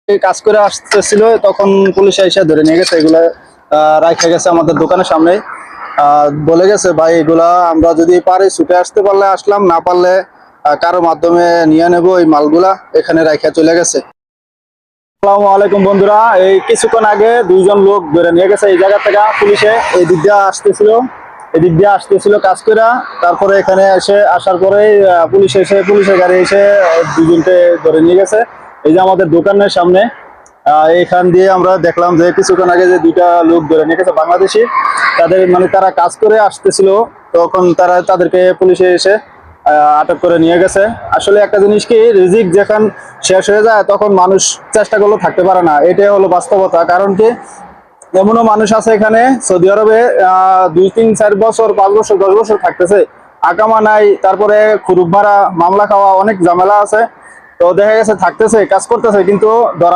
কাজ করে আসতেছিল, তখন পুলিশ এসে ধরে নিয়ে গেছে। এগুলা রাখা গেছে আমাদের দোকানের সামনে। বলে গেছে, ভাই এগুলা আমরা যদি পারি ছুটে আসতে পারলে আসলাম, না পারলে কারো মাধ্যমে নিয়ে নেব। এই মালগুলা এখানে রাখা চলে গেছে। আসসালামু আলাইকুম বন্ধুরা, এই কিছুক্ষণ আগে দুইজন লোক ধরে নিয়ে গেছে এই জায়গা থেকে পুলিশে। এই দিক দিয়ে আসতেছিল কাজ করে। তারপরে এখানে আসার পরেই পুলিশের গাড়ি এসে দুজনকে ধরে নিয়ে গেছে। এই যে আমাদের দোকানের সামনে এইখান দিয়ে আমরা দেখলাম যে কিছুক্ষণ আগে যে দুইটা লোক ধরে নিয়ে গেছে বাংলাদেশি। তারা কাজ করে আসতেছিল, তখন তাদেরকে পুলিশে এসে আটক করে নিয়ে গেছে। আসলে একটা জিনিস কি, রিজিক যখন শেষ হয়ে যায় তখন মানুষ চেষ্টা করলেও থাকতে পারে না, এটাই হলো বাস্তবতা। কারণ কি, এমনও মানুষ আছে এখানে সৌদি আরবে 2, 3, 4 বছর, 5 বছর, 10 বছর থাকতেছে, আকামা নাই, তারপরে খুরুপ ভাড়া, মামলা খাওয়া, অনেক ঝামেলা আছে। তো দেখা গেছে থাকতেছে, কাজ করতেছে, কিন্তু